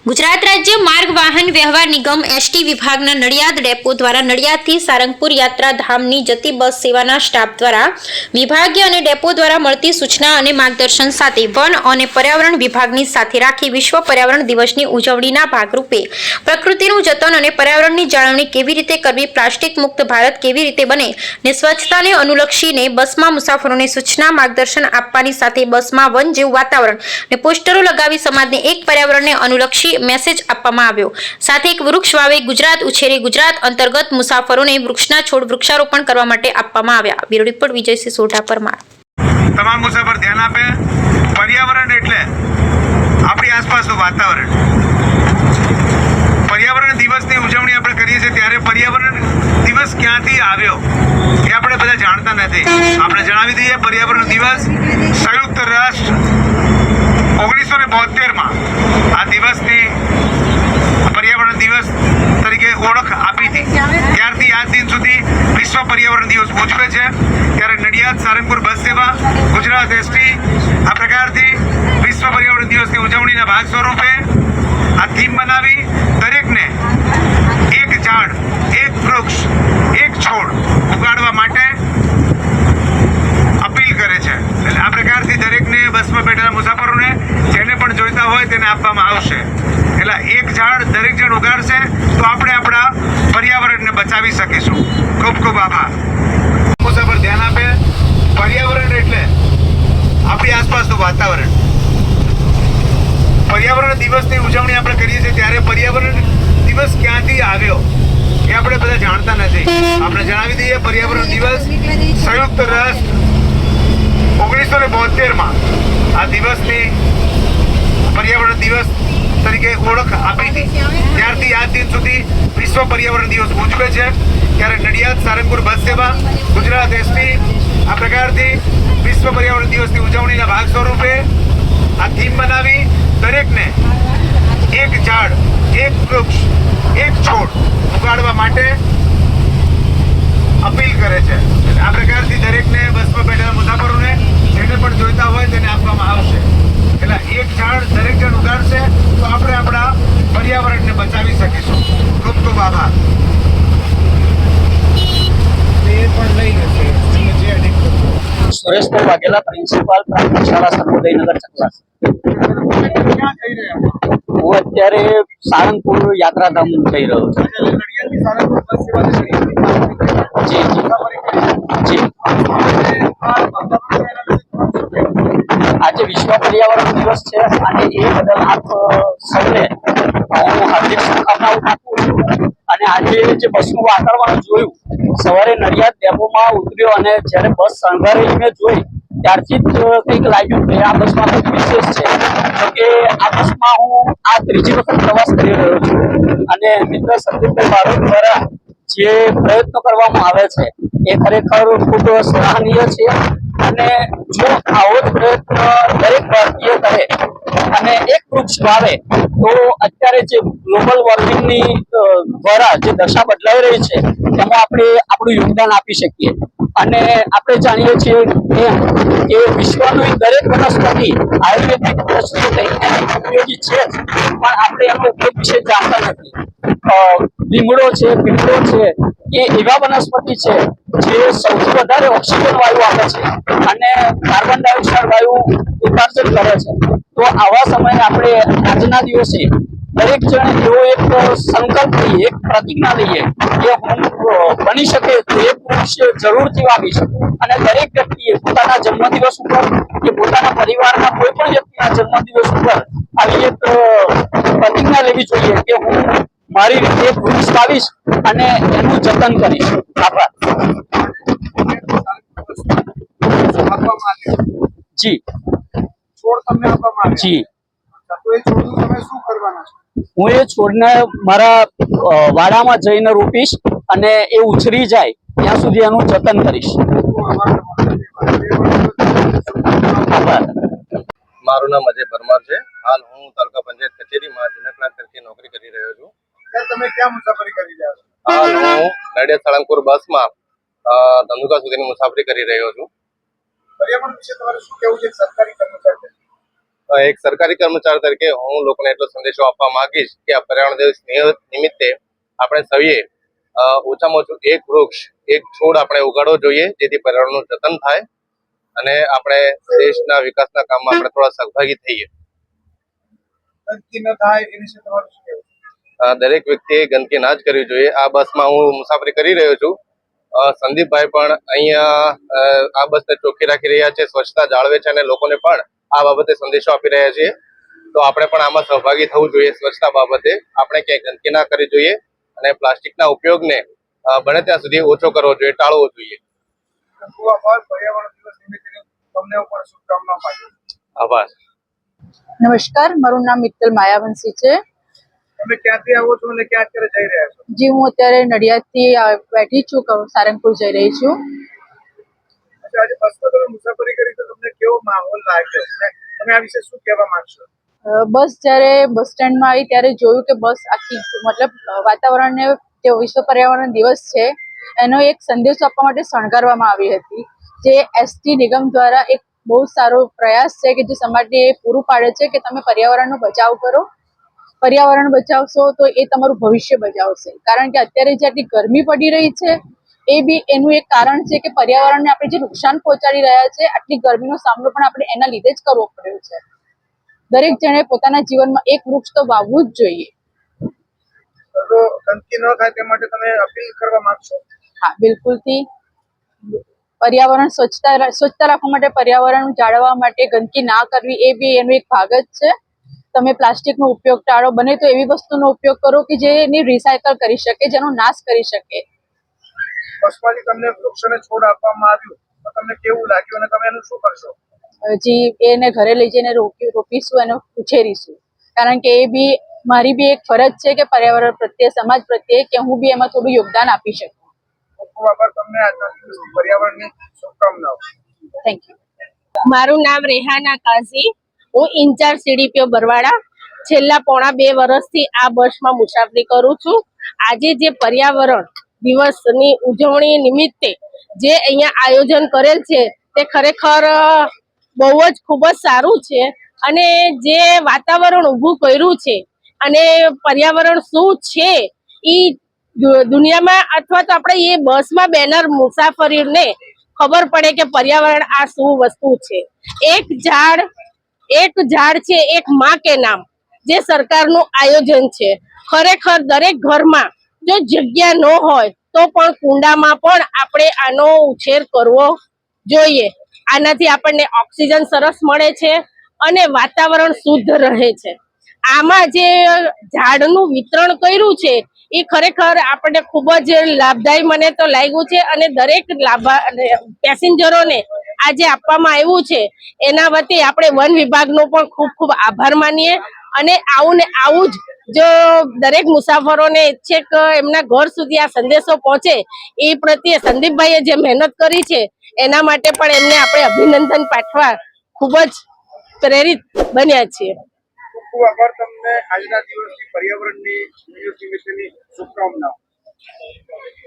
ગુજરાત રાજ્ય માર્ગ વાહન વ્યવહાર નિગમ એસટી વિભાગના નડિયાદ ડેપો દ્વારા નડિયાદથી સારંગપુર યાત્રાધામની જતી બસ સેવાના સ્ટાફ દ્વારા વિભાગીય અને ડેપો દ્વારા મળતી સૂચના અને માર્ગદર્શન સાથે વન અને પર્યાવરણ વિભાગની સાથે રાખી વિશ્વ પર્યાવરણ દિવસની ઉજવણીના ભાગરૂપે પ્રકૃતિનું જતન અને પર્યાવરણની જાળવણી કેવી રીતે કરવી, પ્લાસ્ટિક મુક્ત ભારત કેવી રીતે બને ને સ્વચ્છતાને અનુલક્ષીને બસમાં મુસાફરોને સૂચના માર્ગદર્શન આપવાની સાથે બસમાં વન જેવું વાતાવરણ ને પોસ્ટરો લગાવી સમાજને એક પર્યાવરણને અનુલક્ષી મેસેજ આપવામાં આવ્યો। સાથે એક વૃક્ષ વાવે ગુજરાત ઉછેરે ગુજરાત અંતર્ગત મુસાફરોને વૃક્ષના છોડ વૃક્ષારોપણ કરવા માટે આપવામાં આવ્યા। Bureau report Vijaysinh Sodha Parmar. તમામ મુસાફર ધ્યાન આપે। પર્યાવરણ એટલે આપણી આસપાસનું વાતાવરણ। પર્યાવરણ દિવસની ઉજવણી આપણે કરીએ છીએ ત્યારે પર્યાવરણ દિવસ ક્યાંથી આવ્યો એ આપણે બધા જાણતા નથી। આપણે જણાવી દઈએ, પર્યાવરણ દિવસ સંયુક્ત રાષ્ટ્ર 1972માં આ દિવસની પર્યાવરણ દિવસ તરીકે ઓળખ આપી હતી। ત્યારથી આજ દિન સુધી વિશ્વ પર્યાવરણ દિવસ ઉજવે છે। ત્યારે નડિયાદ સારંગપુર બસ સેવા ગુજરાત એસટી આ પ્રકારથી વિશ્વ પર્યાવરણ દિવસની ઉજવણીના ભાગ સ્વરૂપે આ થીમ બનાવી દરેકને એક ઝાડ, એક વૃક્ષ, એક છોડ ઉગાડવા માટે અપીલ કરે છે। એટલે આ પ્રકારથી દરેકને બસમાં બેઠેલા મુસાફરોને જેને પણ જોઈતા હોય તેને આપવામાં આવશે। એટલે એક ઝાડ દરેક જણ ઉગાડશે તો આપણે આપણા પર્યાવરણને બચાવી શકીશું। ખૂબ ખૂબ આભાર। મુસાફર ધ્યાન આપે। પર્યાવરણ એટલે આપણી આસપાસનું વાતાવરણ। પર્યાવરણ દિવસની ઉજવણી આપણે કરીએ છીએ ત્યારે પર્યાવરણ દિવસ ક્યાંથી આવ્યો એ આપણે બધા જાણતા નથી। આપણે જણાવી દઈએ, પર્યાવરણ દિવસ સંયુક્ત રાષ્ટ્ર 1972માં આ દિવસની પર્યાવરણ દિવસ તરીકે ઓળખ આપી હતી। ત્યારથી આજ દિન સુધી વિશ્વ પર્યાવરણ દિવસ ઉજવે છે। ત્યારે નડિયાદ સારંગપુર બસ સેવા ગુજરાત એસટી આ પ્રકારથી વિશ્વ પર્યાવરણ દિવસની ઉજવણીના ભાગ સ્વરૂપે આ થીમ બનાવી દરેકને એક ઝાડ, એક વૃક્ષ, એક છોડ ઉગાડવા માટે અપીલ કરે છે। આ પ્રકારથી દરેકને બસમાં બેઠેલા મુસાફરોને જેને પણ જોઈતા હોય તેને આપવામાં આવશે। એટલે એક ઝાડ દરેક જણ ઉગાડશે તો આપણે આપણા પર્યાવરણને બચાવી શકીશું। ખૂબ ખૂબ આભાર। સુરેશભાઈ વાઘેલા, પ્રિન્સિપાલ પ્રાથમિક શાળા સર્વોદયનગર ચકલા। હું અત્યારે સારંગપુર યાત્રાધામ જઈ રહ્યો છું। જી જી જી। આજે વિશ્વ પર્યાવરણ દિવસ છે અને એ બદલ આપ સૌને હું હાર્દિક શુભકામનાઓ આપું છું। અને આજે જે બસનું વાતાવરણ જોયું, સવારે નડિયાદ ડેપોમાં ઉતર્યો અને જ્યારે બસ શણગારેલી મેં જોઈ ત્યારથી જ કંઈક લાગ્યું કે આ બસમાં કંઈક વિશેષ છે। તો કે આ બસમાં હું આ ત્રીજી વખત પ્રવાસ કરી રહ્યો છું અને મિત્ર સંદીપભાઈ બારોટ દ્વારા જે પ્રયત્નો કરવામાં આવે છે એ ખરેખર ખૂબ સરાહનીય છે। અને જો આવો જ પ્રયત્ન દરેક ભારતીય કરે અને એક વૃક્ષ વાવે તો અત્યારે જે ગ્લોબલ વોર્મિંગની દ્વારા જે દશા બદલાઈ રહી છે એમાં આપણે આપણું યોગદાન આપી શકીએ। અને આપણે જાણીએ છીએ કે વિશ્વની દરેક વનસ્પતિ આયુર્વેદિક દ્રષ્ટિએ ઉપયોગી છે, પણ આપણે એનો ઉપયોગ વિશે જાણતા નથી। લીમડો છે, પીપળો છે એ એવા વનસ્પતિ છે જે સૌથી વધારે ઓક્સિજન વાયુ આપે છે અને કાર્બન ડાયોક્સાઇડ વાયુ ઉત્સર્જન કરે છે। તો આવા સમયે આપણે આજના દિવસે દરેક જણ એવો એક સંકલ્પ લઈએ, એક પ્રતિજ્ઞા લઈએ કે હું બની શકે તો એક વૃક્ષ જરૂરથી વાવીશ। અને દરેક વ્યક્તિએ પોતાના જન્મદિવસ ઉપર કે પોતાના પરિવારના કોઈ પણ વ્યક્તિના જન્મદિવસ ઉપર આવી એક પ્રતિજ્ઞા લેવી જોઈએ કે હું મારી રીતે એક વૃક્ષ વાવીશ અને એનું જતન કરીશ। આભાર। જી જી। હું એ છોડને મારા વાડામાં જઈને રોપીશ અને એ ઉછરી જાય ત્યાં સુધી એનું જતન કરીશ। આભાર। મારું નામ અજય પરમાર છે। હાલ હું તાલુકા પંચાયત કચેરીમાં જુનિયર ક્લાર્ક તરીકે નોકરી કરી રહ્યો છું। તમે ક્યાં મુસાફરી કરી રહ્યા છો? હાલ હું નડિયાદ સાળંગપુર બસમાં ધંધુકા સુધીની મુસાફરી કરી રહ્યો છું। પર્યાવરણ વિશે તમારે શું કહેવું છે? સરકારી કર્મચારી એક સરકારી કર્મચારી તરીકે હું લોકોને એટલો સંદેશો આપવા માંગીશ કે આ પર્યાવરણ દિવસ નિમિત્તે આપણે સૌએ ઓછામાં ઓછું એક વૃક્ષ એક છોડ આપણે ઉગાડવો જોઈએ, જેથી પર્યાવરણનું જતન થાય અને આપણે દેશના વિકાસના કામમાં આપણે થોડા સહભાગી થઈએ. ગંદકી ન થાય એ વિશે તમારું શું કહેવું? દરેક વ્યક્તિએ ગંદકી ના જ કરવી જોઈએ. આ બસમાં હું મુસાફરી કરી રહ્યો છું. સંદીપભાઈ પણ અહીંયા આ બસને ચોખ્ખી રાખી રહ્યા છે, સ્વચ્છતા જાળવે છે અને લોકોને પણ આ બાબતે સંદેશો આપી રહ્યા છીએ. તો આપણે પણ આમાં સહભાગી થવું જોઈએ. સ્વચ્છતા બાબતે આપણે ક્યાંય ગંદકી ના કરવી જોઈએ અને પ્લાસ્ટિકના ઉપયોગને બને ત્યાં સુધી ઓછો કરવો જોઈએ, ટાળવો જોઈએ. પર્યાવરણ દિવસ નિમિત્તે તમને પણ શુભકામનાઓ પાઠવું. આભાર. નમસ્કાર, મારું નામ મિત્તલ માયાવંશી છે. તમે ક્યાંથી આવો છો અને ક્યાં અત્યારે જઈ રહ્યા છો? જી, હું અત્યારે નડિયાદથી બેઠી છું, સારંગપુર જઈ રહી છું. આજે બસમાં તમે મુસાફરી કરી તો તમને કેવો માહોલ લાગ્યો અને તમે આ વિશે શું કહેવા માંગશો? બસ જ્યારે બસ સ્ટેન્ડમાં આવી ત્યારે જોયું કે બસ આખી મતલબ વાતાવરણને જે વિશ્વ પર્યાવરણ દિવસ છે એનો એક સંદેશો આપવા માટે શણગારવામાં આવી હતી, જે એસટી નિગમ દ્વારા એક બહુ સારો પ્રયાસ છે કે જે સમાજને એ પૂરું પાડે છે કે તમે પર્યાવરણનો બચાવ કરો. પર્યાવરણ બચાવશો તો એ તમારું ભવિષ્ય બચાવશે. કારણ કે અત્યારે જે આટલી ગરમી પડી રહી છે એ બી એનું એક કારણ છે કે પર્યાવરણને આપણે જે નુકસાન પહોંચાડી રહ્યા છે, આટલી ગરમીનો સામનો પણ આપણે એના લીધે જ કરવો પડ્યો છે. દરેક જણે પોતાના જીવનમાં એક વૃક્ષ તો વાવવું જ જોઈએ. તો ગંદકી ન થાય તે માટે તમે અપીલ કરવા માંગશો? હા, બિલકુલથી. પર્યાવરણ સ્વચ્છતા રાખવા માટે, પર્યાવરણ જાળવવા માટે ગંદકી ના કરવી એ બી એનો એક ભાગ જ છે. તમે પ્લાસ્ટિકનો ઉપયોગ ટાળો, બને તો એવી વસ્તુનો ઉપયોગ કરો કે જે એની રિસાયકલ કરી શકે, જેનો નાશ કરી શકે. બસમાંથી તમને વૃક્ષ અને છોડ આપવામાં આવ્યું તો તમને કેવું લાગ્યું અને તમે એનું શું કરશો? હજી એને ઘરે લઈ જઈને રોપીશું, એને ઉછેરીશું. કારણ કે એ બી મારી બી એક ફરજ છે કે પર્યાવરણ પ્રત્યે, સમાજ પ્રત્યે, કે હું બી એમાં થોડું યોગદાન આપી શકું. ખૂબ ખૂબ આભાર. તમને આજના દિવસની પર્યાવરણની શુભકામનાઓ. Thank you. મારું નામ રેહાના કાઝી, હું ઇન્ચાર્જ સીડીપીઓ બરવાડા. છેલ્લા પોણા 2 વર્ષથી આ બસમાં મુસાફરી કરું છું. આજે જે પર્યાવરણ દિવસની ઉજવણી નિમિત્તે જે અહીંયા આયોજન કરેલ છે તે ખરેખર બહુ જ ખૂબ જ સારું છે. અને જે વાતાવરણ ઊભું કર્યું છે અને પર્યાવરણ શું છે એ દુનિયામાં, અથવા તો આપણે એ બસમાં બેનર મુસાફરીને ખબર પડે કે પર્યાવરણ આ શું વસ્તુ છે. એક ઝાડ છે, એક માં કે નામ, જે સરકારનું આયોજન છે. ખરેખર દરેક ઘરમાં જો જગ્યા ન હોય તો પણ કુંડામાં પણ આપણે આનો ઉછેર કરવો જોઈએ. આનાથી આપણને ઓક્સિજન સરસ મળે છે અને વાતાવરણ શુદ્ધ રહે છે. આમાં જે ઝાડનું વિતરણ કર્યું છે એ ખરેખર આપણને ખૂબ જ લાભદાયી મને તો લાગ્યું છે. અને દરેક પેસેન્જરોને આજે આપવામાં આવ્યું છે એના વતી આપણે વન વિભાગનો પણ ખૂબ ખૂબ આભાર માનીએ. અને આવું ને આવું જ જો દરેક મુસાફરોને ઈચ્છે કે એમના ઘર સુધી આ સંદેશો પહોંચે એ પ્રત્યે સંદીપભાઈએ જે મહેનત કરી છે એના માટે પણ એમને આપણે અભિનંદન પાઠવા ખૂબ જ પ્રેરિત બન્યા છીએ. ખૂબ ખૂબ આભાર. તમને આજના દિવસની પર્યાવરણની દિવસ નિમિત્તેની શુભકામનાઓ.